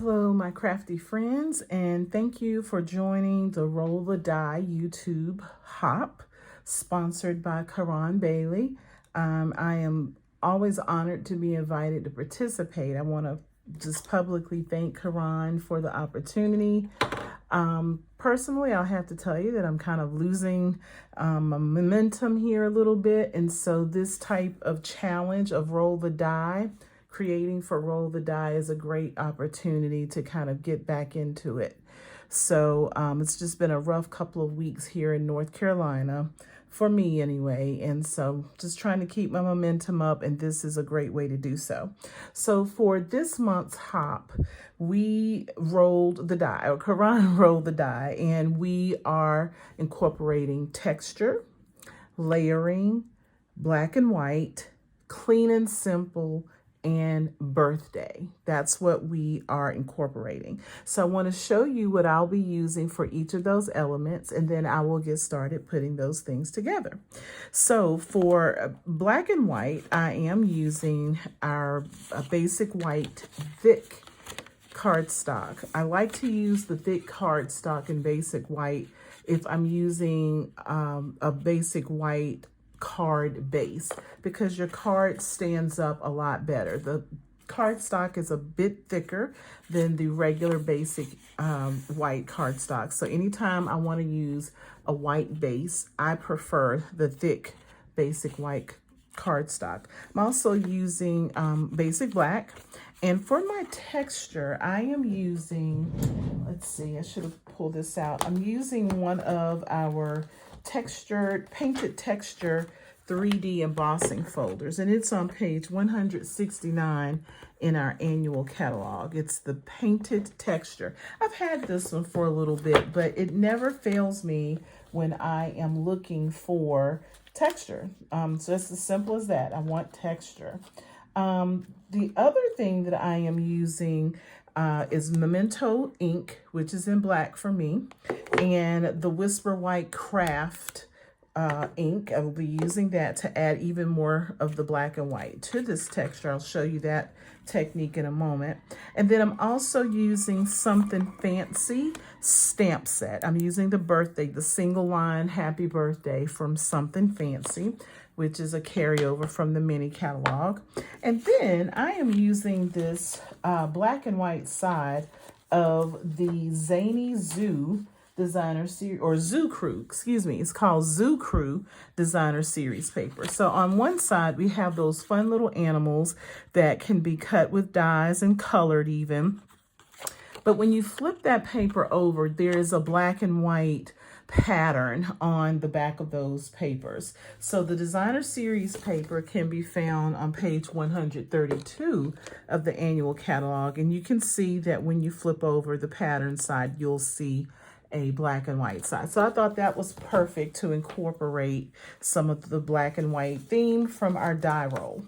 Hello, my crafty friends, and thank you for joining the Roll the Die YouTube Hop, sponsored by Karan Bailey. I am always honored to be invited to participate. I want to just publicly thank Karan for the opportunity. Personally, I'll have to tell you that I'm kind of losing my momentum here a little bit, and so this type of challenge of Roll the Die, creating for Roll the Die, is a great opportunity to kind of get back into it. So it's just been a rough couple of weeks here in North Carolina, for me anyway, and so just trying to keep my momentum up, and this is a great way to do so. So for this month's hop, we rolled the die, or Karan rolled the die, and we are incorporating texture, layering, black and white, clean and simple, and birthday. That's what we are incorporating. So I want to show you what I'll be using for each of those elements, and then I will get started putting those things together. So for black and white, I am using our basic white thick cardstock. I like to use the thick cardstock in basic white if I'm using a basic white card base, because your card stands up a lot better. The cardstock is a bit thicker than the regular basic white cardstock. So anytime I want to use a white base, I prefer the thick basic white cardstock. I'm also using basic black. And for my texture, I am using, let's see, I should have pulled this out. I'm using one of our painted texture 3D embossing folders, and it's on page 169 in our annual catalog. It's the painted texture. I've had this one for a little bit, but it never fails me when I am looking for texture. So it's as simple as that. I want texture. The other thing that I am using is Memento ink, which is in black for me, and the Whisper White Craft ink. I will be using that to add even more of the black and white to this texture. I'll show you that technique in a moment. And then I'm also using Something Fancy stamp set. I'm using the single line Happy Birthday from Something Fancy, which is a carryover from the mini catalog. And then I am using this black and white side of the Zany Zoo Designer Series, or Zoo Crew, excuse me. It's called Zoo Crew Designer Series paper. So on one side, we have those fun little animals that can be cut with dies and colored even. But when you flip that paper over, there is a black and white pattern on the back of those papers. So the Designer Series paper can be found on page 132 of the annual catalog. And you can see that when you flip over the pattern side, you'll see a black and white side. So I thought that was perfect to incorporate some of the black and white theme from our die roll.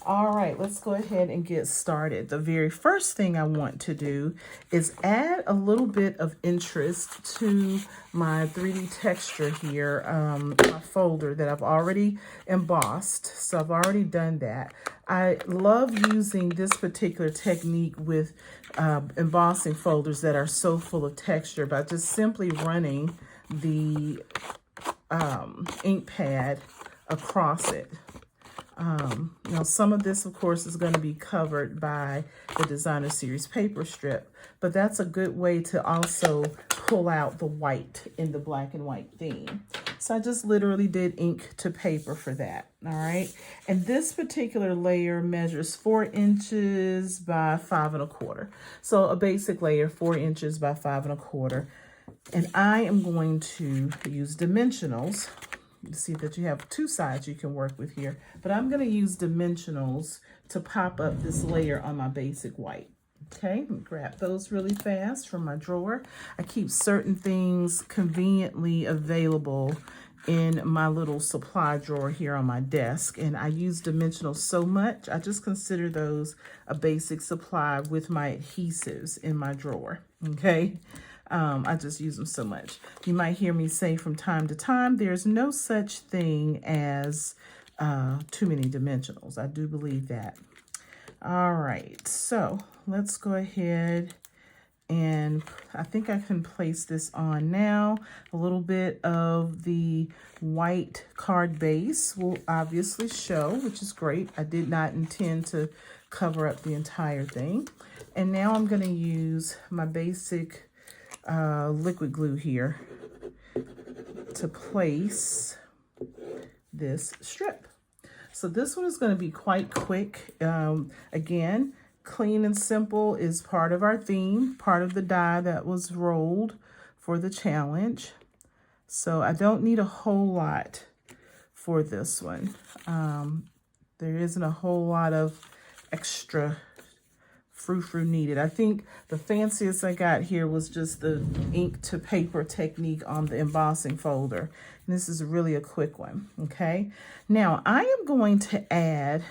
All right, let's go ahead and get started. The very first thing I want to do is add a little bit of interest to my 3D texture here, my folder that I've already embossed. So I've already done that. I love using this particular technique with embossing folders that are so full of texture by just simply running the ink pad across it. Some of this, of course, is going to be covered by the Designer Series paper strip, but that's a good way to also pull out the white in the black and white theme. So I just literally did ink to paper for that. All right. And this particular layer measures 4 inches by 5 1/4. So a basic layer, 4 inches by 5 1/4. And I am going to use dimensionals. You see that you have 2 sides you can work with here, but I'm going to use dimensionals to pop up this layer on my basic white. Okay, let me grab those really fast from my drawer. I keep certain things conveniently available in my little supply drawer here on my desk, and I use dimensionals so much, I just consider those a basic supply with my adhesives in my drawer. Okay. I just use them so much. You might hear me say from time to time, there's no such thing as too many dimensionals. I do believe that. All right, so let's go ahead And I think I can place this on now. A little bit of the white card base will obviously show, which is great. I did not intend to cover up the entire thing. And now I'm going to use my basic liquid glue here to place this strip. So this one is going to be quite quick. Again, clean and simple is part of our theme, part of the die that was rolled for the challenge. So I don't need a whole lot for this one. There isn't a whole lot of extra frou-frou needed. I think the fanciest I got here was just the ink to paper technique on the embossing folder. And this is really a quick one, okay? Now I am going to add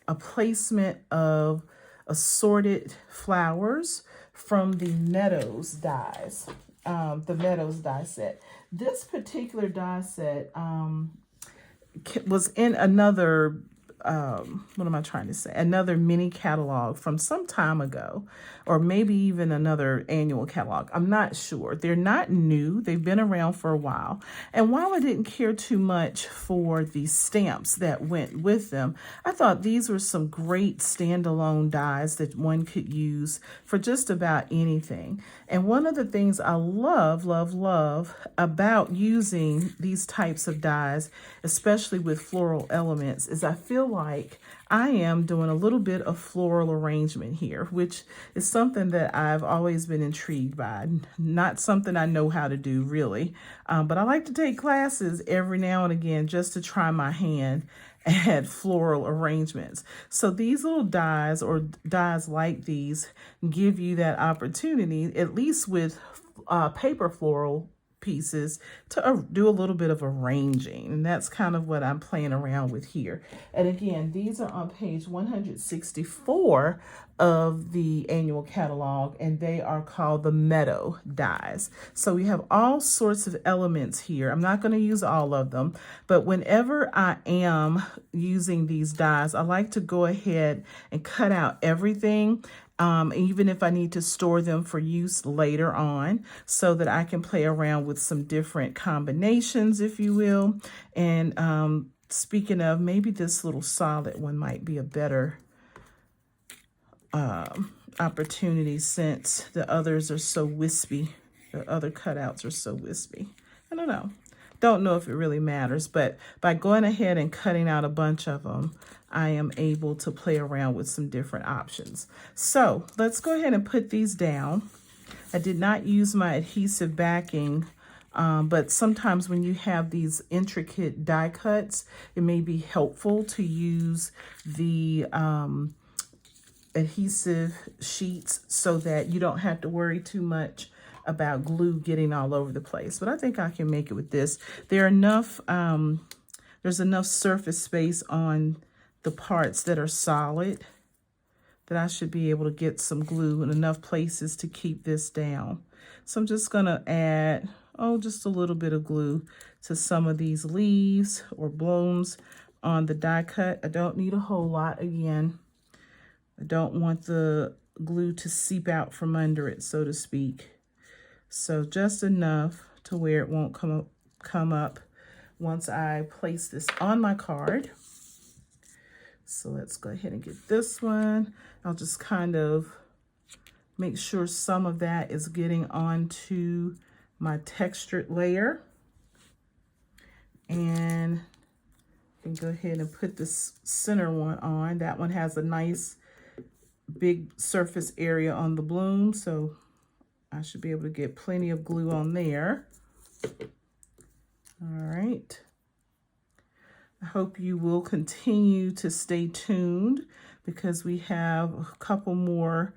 a placement of assorted flowers from the Meadows dies, the Meadows die set. This particular die set was in another, what am I trying to say? Another mini catalog from some time ago, or maybe even another annual catalog. I'm not sure. They're not new. They've been around for a while. And while I didn't care too much for the stamps that went with them, I thought these were some great standalone dies that one could use for just about anything. And one of the things I love about using these types of dies, especially with floral elements, is I feel like I am doing a little bit of floral arrangement here, which is something that I've always been intrigued by. Not something I know how to do really, but I like to take classes every now and again just to try my hand at floral arrangements. So these little dies, or dies like these, give you that opportunity, at least with paper floral pieces, to do a little bit of arranging, and that's kind of what I'm playing around with here. And again, these are on page 164 of the annual catalog, and they are called the Meadow dies. So we have all sorts of elements here. I'm not going to use all of them, but whenever I am using these dies, I like to go ahead and cut out everything, even if I need to store them for use later on, so that I can play around with some different combinations, if you will. And speaking of, maybe this little solid one might be a better opportunity, since the others are so wispy. The other cutouts are so wispy. I don't know. Don't know if it really matters, but by going ahead and cutting out a bunch of them, I am able to play around with some different options. So let's go ahead and put these down. I did not use my adhesive backing, but sometimes when you have these intricate die cuts, it may be helpful to use the adhesive sheets so that you don't have to worry too much about glue getting all over the place. But I think I can make it with this. There's enough surface space on the parts that are solid that I should be able to get some glue in enough places to keep this down. So I'm just gonna add, just a little bit of glue to some of these leaves or blooms on the die cut. I don't need a whole lot. Again, I don't want the glue to seep out from under it, so to speak. So just enough to where it won't come up once I place this on my card. So let's go ahead and get this one. I'll just kind of make sure some of that is getting onto my textured layer. And I can go ahead and put this center one on. That one has a nice big surface area on the bloom, so I should be able to get plenty of glue on there. All right. I hope you will continue to stay tuned, because we have a couple more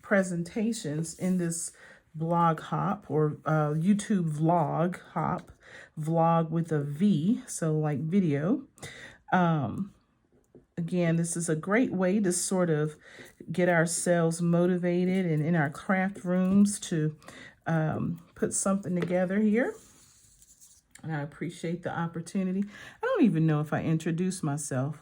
presentations in this blog hop, or YouTube vlog hop, vlog with a V, so like video. Again, this is a great way to sort of get ourselves motivated and in our craft rooms to put something together here. And I appreciate the opportunity. I don't even know if I introduced myself.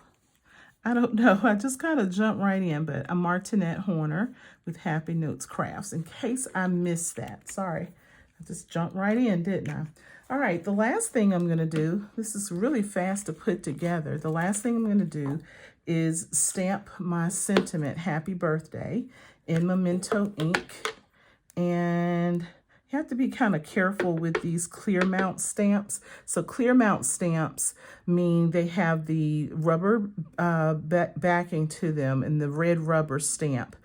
I don't know. I just kind of jumped right in, but I'm Martinette Horner with Happy Notes Crafts, in case I missed that. Sorry. I just jumped right in, didn't I? All right, the last thing I'm going to do, this is really fast to put together. The last thing I'm going to do is stamp my sentiment, Happy Birthday, in Memento ink. And you have to be kind of careful with these clear mount stamps. So clear mount stamps mean they have the rubber backing to them and the red rubber stamp.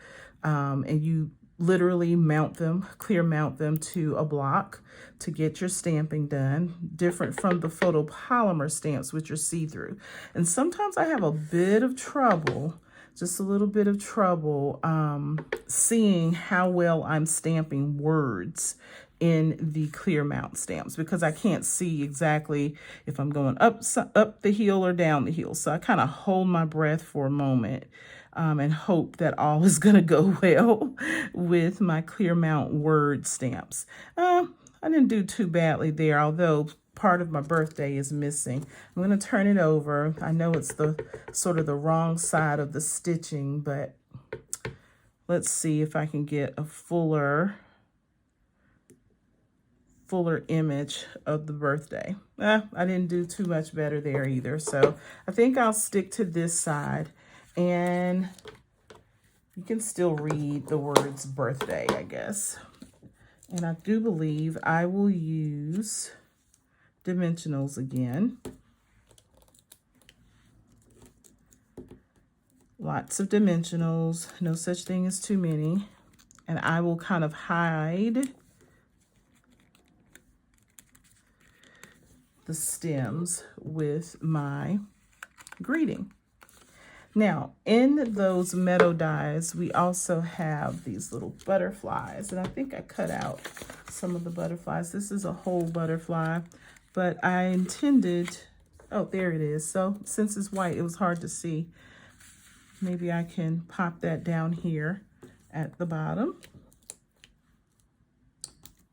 And you literally mount them, clear mount them to a block to get your stamping done, different from the photopolymer stamps, which are see-through. And sometimes I have a bit of trouble, just a little bit of trouble seeing how well I'm stamping words in the clear mount stamps, because I can't see exactly if I'm going up the heel or down the heel. So I kind of hold my breath for a moment and hope that all is going to go well with my clear mount word stamps. I didn't do too badly there, although part of my birthday is missing. I'm going to turn it over. I know it's the sort of the wrong side of the stitching, but let's see if I can get a fuller image of the birthday. I didn't do too much better there either. So I think I'll stick to this side, and you can still read the words birthday, I guess. And I do believe I will use dimensionals again. Lots of dimensionals, no such thing as too many. And I will kind of hide the stems with my greeting. Now, in those meadow dies, we also have these little butterflies. And I think I cut out some of the butterflies. This is a whole butterfly, but I intended, oh, there it is. So since it's white, it was hard to see. Maybe I can pop that down here at the bottom.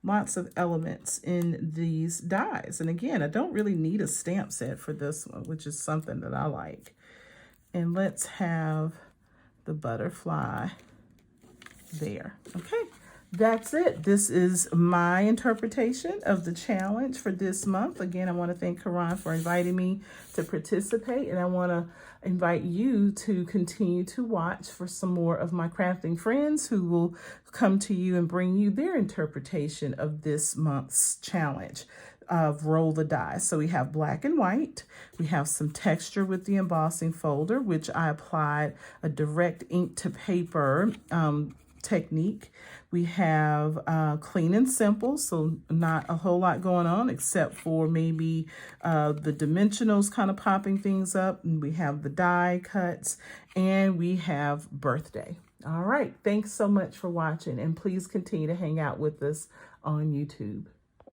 Lots of elements in these dies. And again, I don't really need a stamp set for this one, which is something that I like. And let's have the butterfly there. Okay, that's it. This is my interpretation of the challenge for this month. Again, I want to thank Karan for inviting me to participate, and I want to invite you to continue to watch for some more of my crafting friends who will come to you and bring you their interpretation of this month's challenge of Roll the Die. So we have black and white. We have some texture with the embossing folder, which I applied a direct ink to paper technique. We have clean and simple, so not a whole lot going on except for maybe the dimensionals kind of popping things up. And we have the die cuts, and we have birthday. All right, thanks so much for watching, and please continue to hang out with us on YouTube.